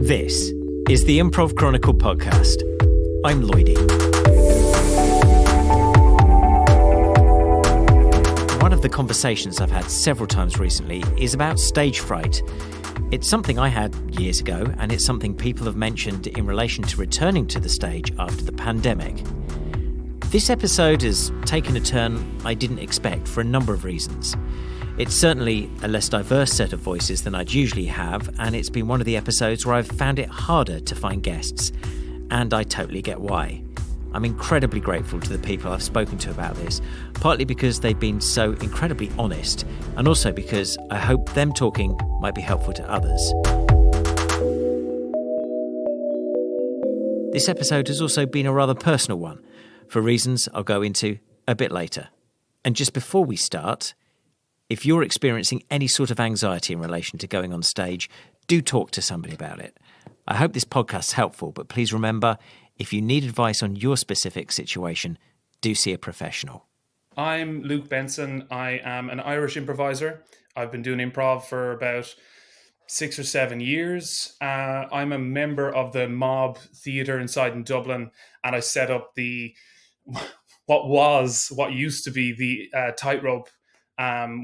This is the Improv Chronicle podcast. I'm Lloydie. One of the conversations I've had several times recently is about stage fright. It's something I had years ago, and it's something people have mentioned in relation to returning to the stage after the pandemic. This episode has taken a turn I didn't expect for a number of reasons. It's certainly a less diverse set of voices than I'd usually have, and it's been one of the episodes where I've found it harder to find guests. And I totally get why. I'm incredibly grateful to the people I've spoken to about this, partly because they've been so incredibly honest, and also because I hope them talking might be helpful to others. This episode has also been a rather personal one, for reasons I'll go into a bit later. And just before we start, if you're experiencing any sort of anxiety in relation to going on stage, do talk to somebody about it. I hope this podcast's helpful, but please remember, if you need advice on your specific situation, do see a professional. I'm Luke Benson. I am an Irish improviser. I've been doing improv for about 6 or 7 years. I'm a member of the Mob Theatre inside in Dublin, and I set up what used to be the Tightrope,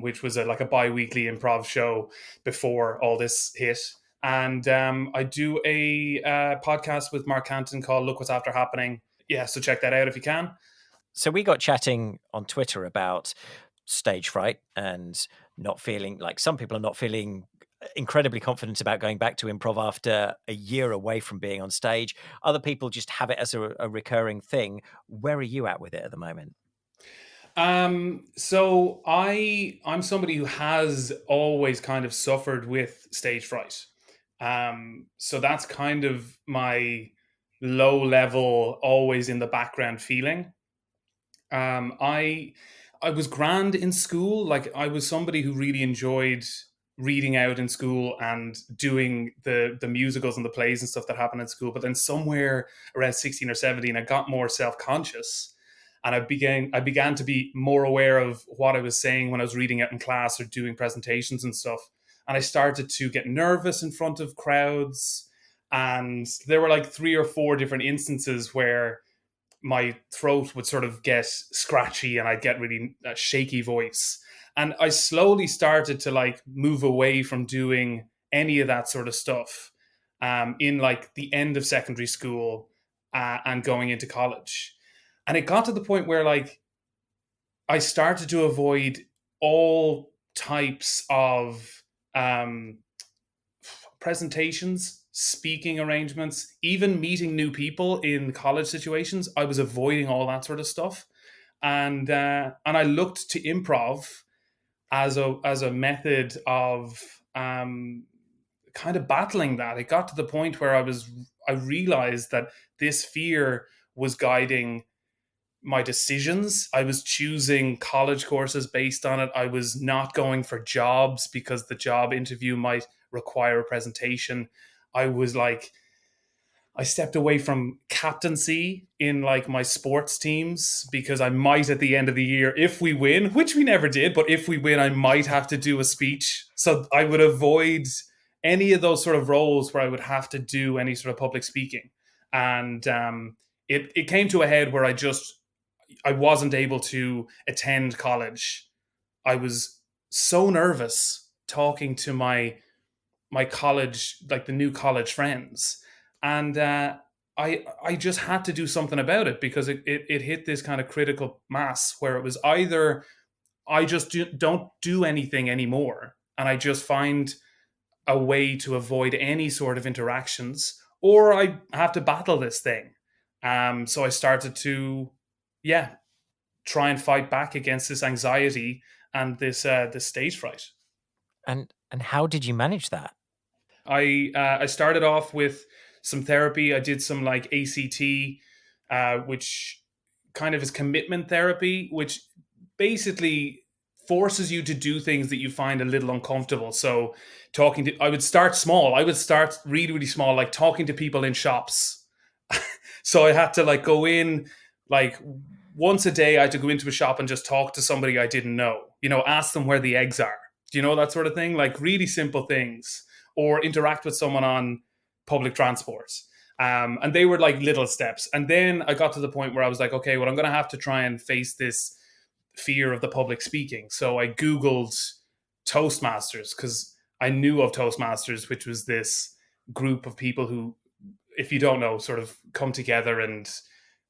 which was like a bi-weekly improv show before all this hit. And I do a podcast with Mark Cantan called Look What's After Happening. Yeah, so check that out if you can. So we got chatting on Twitter about stage fright and not feeling like some people are not feeling incredibly confident about going back to improv after a year away from being on stage. Other people just have it as a recurring thing. Where are you at with it at the moment? So I'm somebody who has always kind of suffered with stage fright. So that's kind of my low level, always in the background feeling. I was grand in school. Like I was somebody who really enjoyed reading out in school and doing the musicals and the plays and stuff that happened in school. But then somewhere around 16 or 17, I got more self-conscious. And I began to be more aware of what I was saying when I was reading out in class or doing presentations and stuff. And I started to get nervous in front of crowds. And there were like 3 or 4 different instances where my throat would sort of get scratchy and I'd get really a shaky voice. And I slowly started to like move away from doing any of that sort of stuff in like the end of secondary school and going into college. And it got to the point where like I started to avoid all types of presentations, speaking arrangements, even meeting new people in college situations. I was avoiding all that sort of stuff. And I looked to improv as a method of kind of battling that. It got to the point where I realized that this fear was guiding my decisions. I was choosing college courses based on it. I was not going for jobs because the job interview might require a presentation. I stepped away from captaincy in like my sports teams because I might at the end of the year, if we win, which we never did, but if we win, I might have to do a speech. So I would avoid any of those sort of roles where I would have to do any sort of public speaking. And it came to a head where I wasn't able to attend college. I was so nervous talking to my college, like the new college friends. And I just had to do something about it because it hit this kind of critical mass where it was either I just don't do anything anymore and I just find a way to avoid any sort of interactions, or I have to battle this thing. So I started to try and fight back against this anxiety and this stage fright. And how did you manage that? I started off with some therapy. I did some like ACT, which kind of is commitment therapy, which basically forces you to do things that you find a little uncomfortable. So I would start small. I would start really, really small, like talking to people in shops. So I had to like go in like once a day. I had to go into a shop and just talk to somebody I didn't know, ask them where the eggs are. Do you know that sort of thing? Like really simple things. Or interact with someone on public transport. And they were like little steps. And then I got to the point where I was like, okay, well, I'm going to have to try and face this fear of the public speaking. So I Googled Toastmasters, because I knew of Toastmasters, which was this group of people who, if you don't know, sort of come together and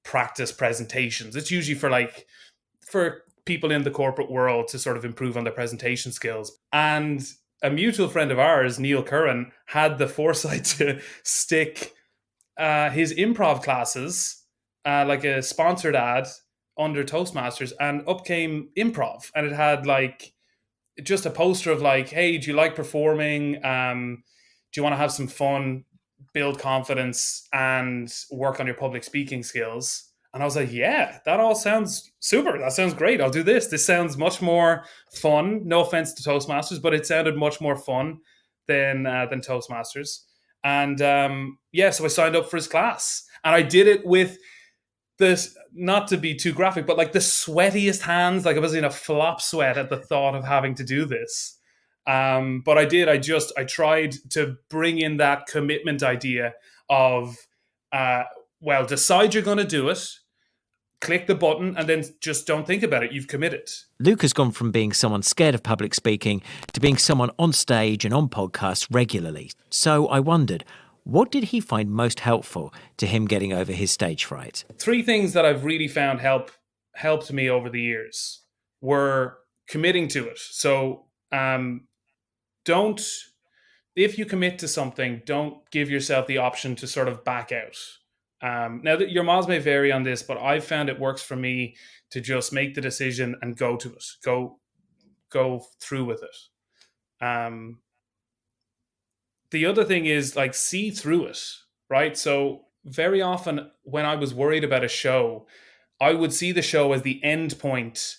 practice presentations. It's usually for people in the corporate world to sort of improve on their presentation skills. And a mutual friend of ours, Neil Curran, had the foresight to stick his improv classes, like a sponsored ad under Toastmasters, and up came improv. And it had like just a poster of like, hey, do you like performing? Do you want to have some fun, build confidence, and work on your public speaking skills? And I was like, yeah, that all sounds super. That sounds great. I'll do this. This sounds much more fun. No offense to Toastmasters, but it sounded much more fun than Toastmasters. And so I signed up for his class. And I did it with this, not to be too graphic, but like the sweatiest hands. Like I was in a flop sweat at the thought of having to do this. But I did. I tried to bring in that commitment idea of, decide you're going to do it, click the button, and then just don't think about it. You've committed. Luke has gone from being someone scared of public speaking to being someone on stage and on podcasts regularly. So I wondered, what did he find most helpful to him getting over his stage fright? 3 things that I've really found helped me over the years were committing to it. So if you commit to something, don't give yourself the option to sort of back out. Now, your miles may vary on this, but I've found it works for me to just make the decision and go to it, go through with it. The other thing is like see through it, right? So very often when I was worried about a show, I would see the show as the end point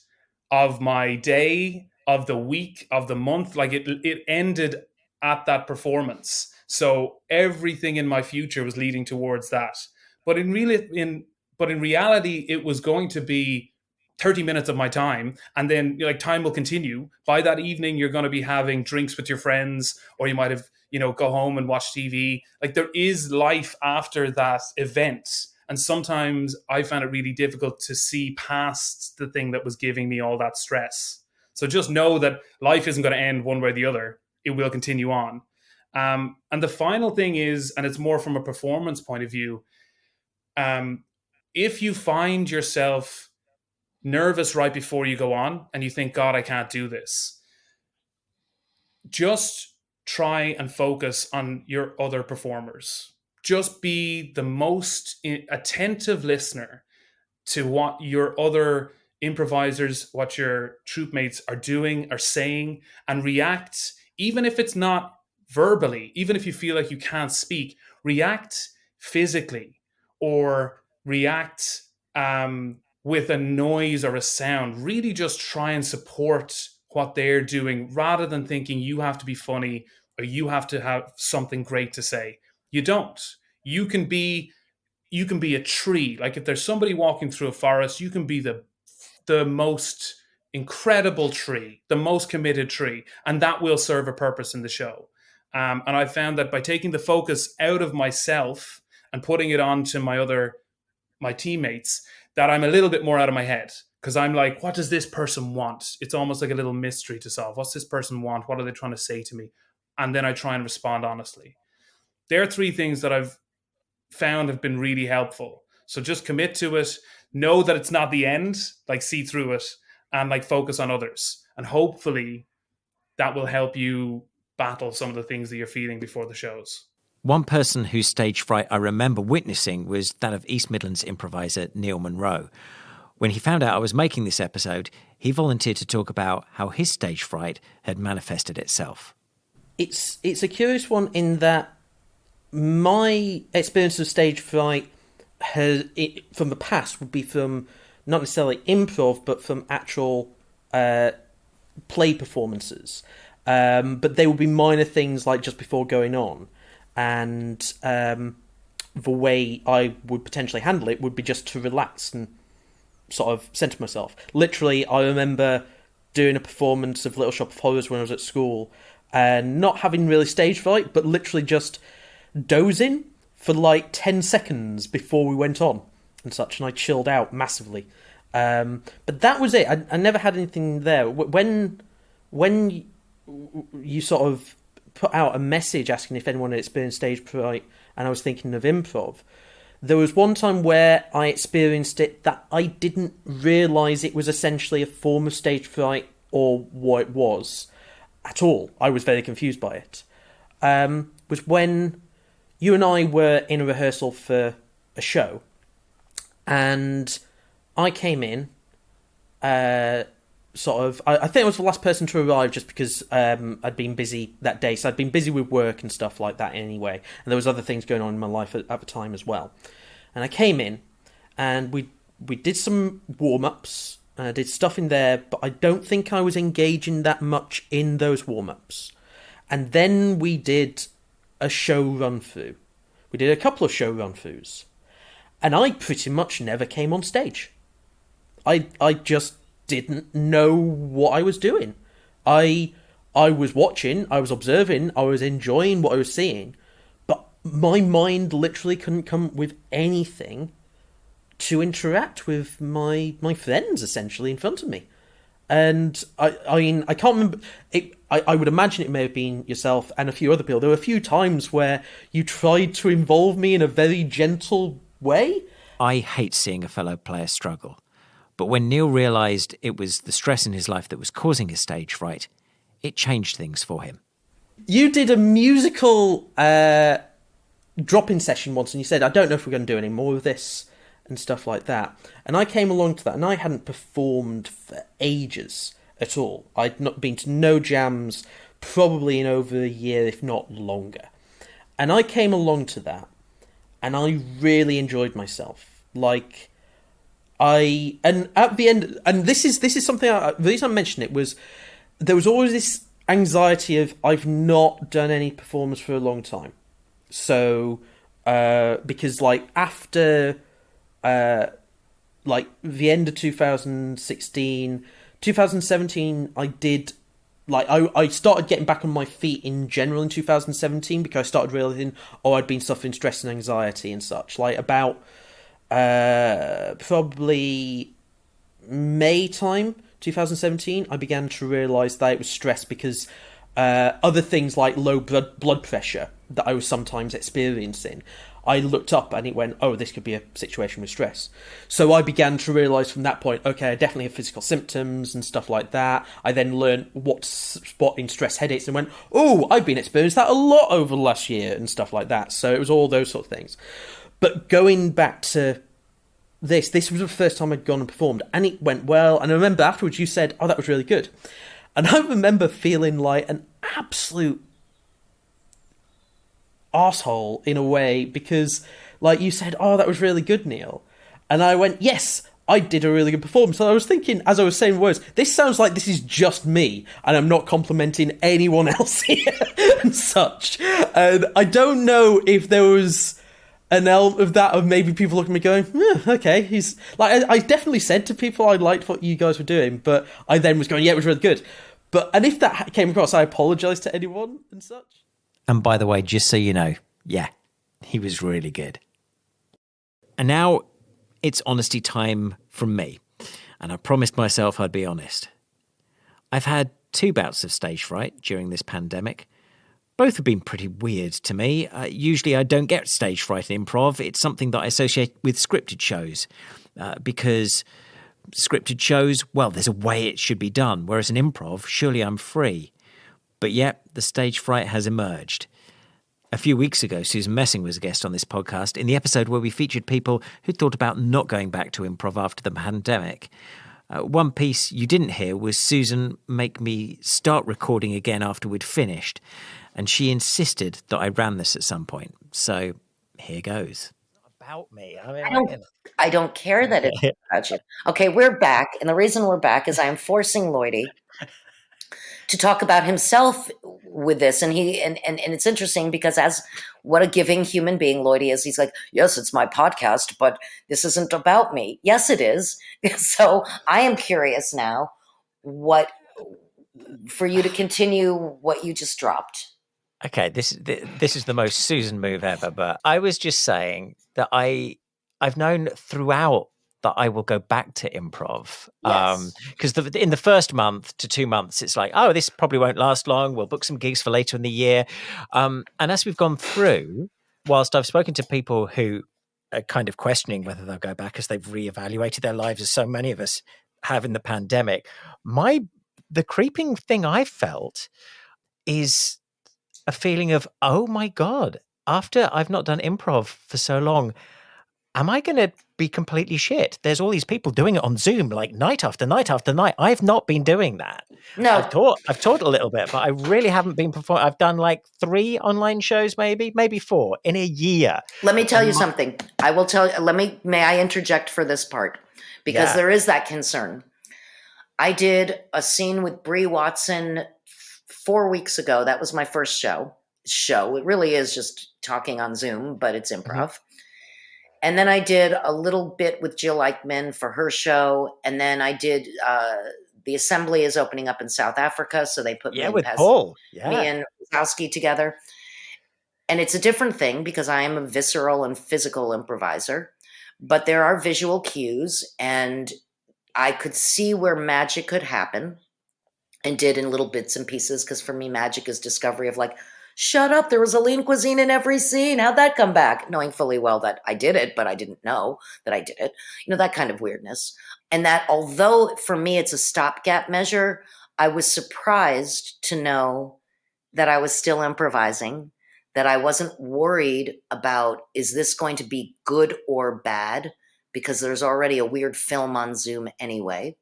of my day, of the week, of the month. Like it ended at that performance. So everything in my future was leading towards that. But in reality, it was going to be 30 minutes of my time, and then like time will continue. By that evening, you're going to be having drinks with your friends, or you might have, go home and watch TV. Like there is life after that event. And sometimes I found it really difficult to see past the thing that was giving me all that stress. So just know that life isn't going to end one way or the other. It will continue on. And the final thing is, and it's more from a performance point of view, if you find yourself nervous right before you go on and you think, God, I can't do this, just try and focus on your other performers. Just be the most attentive listener to what your other improvisers, what your troupe mates are doing, are saying, and react, even if it's not verbally, even if you feel like you can't speak, react physically, or react with a noise or a sound. Really just try and support what they're doing rather than thinking you have to be funny or you have to have something great to say. You don't. You can be a tree. Like if there's somebody walking through a forest, you can be the most incredible tree, the most committed tree, and that will serve a purpose in the show. And I found that by taking the focus out of myself and putting it on to my teammates, that I'm a little bit more out of my head, because I'm like, what does this person want? It's almost like a little mystery to solve. What's this person want? What are they trying to say to me? And then I try and respond honestly. There are 3 things that I've found have been really helpful. So just commit to it. Know that it's not the end, like see through it, and like focus on others. And hopefully that will help you battle some of the things that you're feeling before the shows. One person whose stage fright I remember witnessing was that of East Midlands improviser Neil Monroe. When he found out I was making this episode, he volunteered to talk about how his stage fright had manifested itself. It's a curious one in that my experience of stage fright from the past would be from not necessarily improv, but from actual play performances. But they would be minor things like just before going on. And the way I would potentially handle it would be just to relax and sort of centre myself. Literally, I remember doing a performance of Little Shop of Horrors when I was at school, and not having really stage fright, but literally just dozing for like 10 seconds before we went on and such, and I chilled out massively. But that was it. I never had anything there. When you sort of put out a message asking if anyone had experienced stage fright, and I was thinking of improv, there was one time where I experienced it that I didn't realise it was essentially a form of stage fright or what it was at all. I was very confused by it. Was when you and I were in a rehearsal for a show, and I came in, I think I was the last person to arrive just because I'd been busy that day. So I'd been busy with work and stuff like that anyway. And there was other things going on in my life at the time as well. And I came in and we did some warm-ups. And I did stuff in there, but I don't think I was engaging that much in those warm-ups. And then we did a show run-through. We did a couple of show run-throughs. And I pretty much never came on stage. I just didn't know what I was doing. I was watching, I was observing, I was enjoying what I was seeing, but my mind literally couldn't come with anything to interact with my friends essentially in front of me. And I mean, I can't remember it. I would imagine it may have been yourself and a few other people. There were a few times where you tried to involve me in a very gentle way. I hate seeing a fellow player struggle. But when Neil realised it was the stress in his life that was causing his stage fright, it changed things for him. You did a musical drop-in session once, and you said, I don't know if we're going to do any more of this, and stuff like that. And I came along to that, and I hadn't performed for ages at all. I'd not been to no jams, probably in over a year, if not longer. And I came along to that, and I really enjoyed myself. Like, and at the end, and this is something, the reason I mentioned it was, there was always this anxiety of, I've not done any performance for a long time. So, because like after, like the end of 2016, 2017, I did, like, I started getting back on my feet in general in 2017 because I started realising, I'd been suffering stress and anxiety and such. Like about, probably May time 2017, I began to realise that it was stress because other things like low blood pressure that I was sometimes experiencing, I looked up and it went, oh, this could be a situation with stress. So I began to realise from that point, okay, I definitely have physical symptoms and stuff like that. I then learned what spotting stress headaches and went, oh, I've been experiencing that a lot over the last year and stuff like that. So it was all those sort of things. But going back to this was the first time I'd gone and performed, and it went well. And I remember afterwards you said, oh, that was really good. And I remember feeling like an absolute arsehole in a way, because like you said, oh, that was really good, Neil. And I went, yes, I did a really good performance. So I was thinking, as I was saying words, this sounds like this is just me, and I'm not complimenting anyone else here and such. And I don't know if there was an element of that, of maybe people looking at me going, okay, he's like, I definitely said to people I liked what you guys were doing, but I then was going, yeah, it was really good. And if that came across, I apologise to anyone and such. And by the way, just so you know, yeah, he was really good. And now it's honesty time from me. And I promised myself I'd be honest. I've had 2 bouts of stage fright during this pandemic. Both have been pretty weird to me. Usually I don't get stage fright in improv. It's something that I associate with scripted shows because scripted shows, well, there's a way it should be done. Whereas in improv, surely I'm free. But yet, the stage fright has emerged. A few weeks ago, Susan Messing was a guest on this podcast in the episode where we featured people who thought about not going back to improv after the pandemic. One piece you didn't hear was Susan make me start recording again after we'd finished. And she insisted that I ran this at some point. So here goes. About me. I don't care that it's about you. Okay, we're back. And the reason we're back is I'm forcing Lloydie to talk about himself with this. And it's interesting because as what a giving human being Lloydie is, he's like, yes, it's my podcast, but this isn't about me. Yes, it is. So I am curious now for you to continue what you just dropped. Okay, this is the most Susan move ever, but I was just saying that I've known throughout that I will go back to improv. Yes. Because in the first month to 2 months, it's like, oh, this probably won't last long. We'll book some gigs for later in the year. And as we've gone through, whilst I've spoken to people who are kind of questioning whether they'll go back as they've reevaluated their lives, as so many of us have in the pandemic, the creeping thing I felt is a feeling of, oh my God, after I've not done improv for so long, am I going to be completely shit? There's all these people doing it on Zoom, like night after night after night. I've not been doing that. No. I've taught a little bit, but I really haven't been performing. I've done like 3 online shows, maybe 4 in a year. Let me tell you something. I will tell you, may I interject for this part? Because there is that concern. I did a scene with Bree Watson 4 weeks ago. That was my first show. It really is just talking on Zoom, but it's improv. Mm-hmm. And then I did a little bit with Jill Eichmann for her show. And then I did, the Assembly is opening up in South Africa. So they put me and Wazowski together. And it's a different thing because I am a visceral and physical improviser. But there are visual cues. And I could see where magic could happen. And did in little bits and pieces. Because for me, magic is discovery of like, shut up, there was a lean cuisine in every scene. How'd that come back? Knowing fully well that I did it, but I didn't know that I did it. You know, that kind of weirdness. And that although for me it's a stopgap measure, I was surprised to know that I was still improvising, that I wasn't worried about, is this going to be good or bad? Because there's already a weird film on Zoom anyway.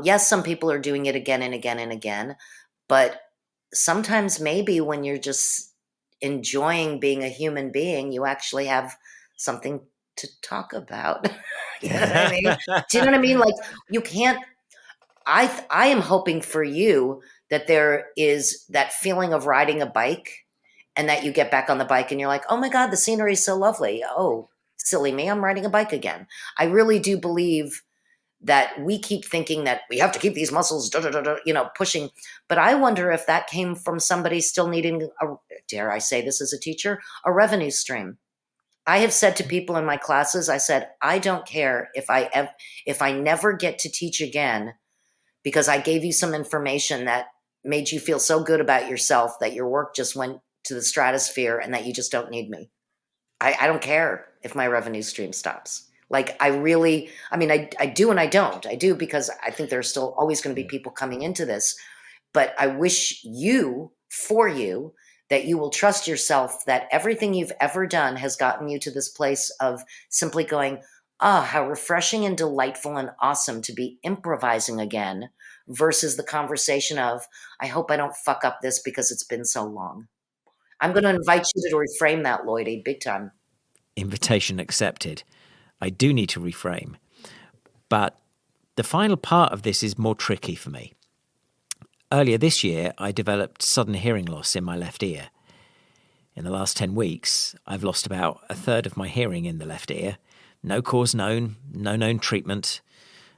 Yes, some people are doing it again and again and again, but sometimes maybe when you're just enjoying being a human being, you actually have something to talk about. You know what I mean? Do you know what I mean? Like you can't, I am hoping for you that there is that feeling of riding a bike and that you get back on the bike and you're like, oh my God, the scenery is so lovely. Oh, silly me, I'm riding a bike again. I really do believe that we keep thinking that we have to keep these muscles, pushing. But I wonder if that came from somebody still needing, dare I say this as a teacher, a revenue stream. I have said to people in my classes, I said, I don't care if I never get to teach again because I gave you some information that made you feel so good about yourself that your work just went to the stratosphere and that you just don't need me. I don't care if my revenue stream stops. Like I do and I don't. I do because I think there's still always going to be people coming into this. But I wish for you, that you will trust yourself that everything you've ever done has gotten you to this place of simply going, how refreshing and delightful and awesome to be improvising again versus the conversation of, I hope I don't fuck up this because it's been so long. I'm going to invite you to reframe that, Lloydie, big time. Invitation accepted. I do need to reframe. But the final part of this is more tricky for me. Earlier this year, I developed sudden hearing loss in my left ear. In the last 10 weeks, I've lost about a third of my hearing in the left ear. No cause known, no known treatment.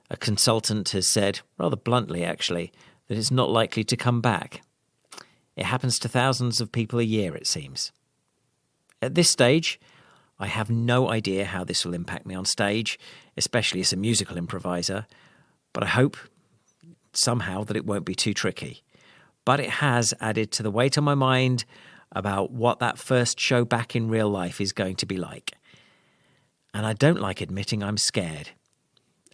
A consultant has said, rather bluntly actually, that it's not likely to come back. It happens to thousands of people a year, it seems. At this stage, I have no idea how this will impact me on stage, especially as a musical improviser, but I hope somehow that it won't be too tricky. But it has added to the weight on my mind about what that first show back in real life is going to be like. And I don't like admitting I'm scared,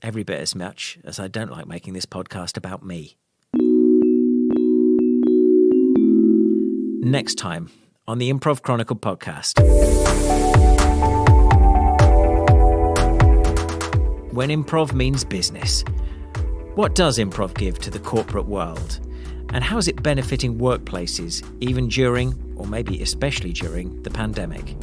every bit as much as I don't like making this podcast about me. Next time on the Improv Chronicle podcast. When improv means business. What does improv give to the corporate world? And how is it benefiting workplaces, even during, or maybe especially during, the pandemic?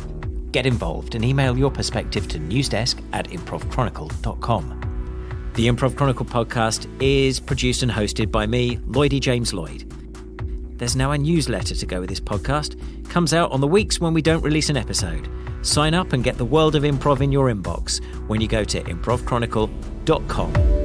Get involved and email your perspective to newsdesk@improvchronicle.com. The Improv Chronicle podcast is produced and hosted by me, Lloydie James Lloyd. There's now a newsletter to go with this podcast. Comes out on the weeks when we don't release an episode. Sign up and get the world of improv in your inbox when you go to improvchronicle.com.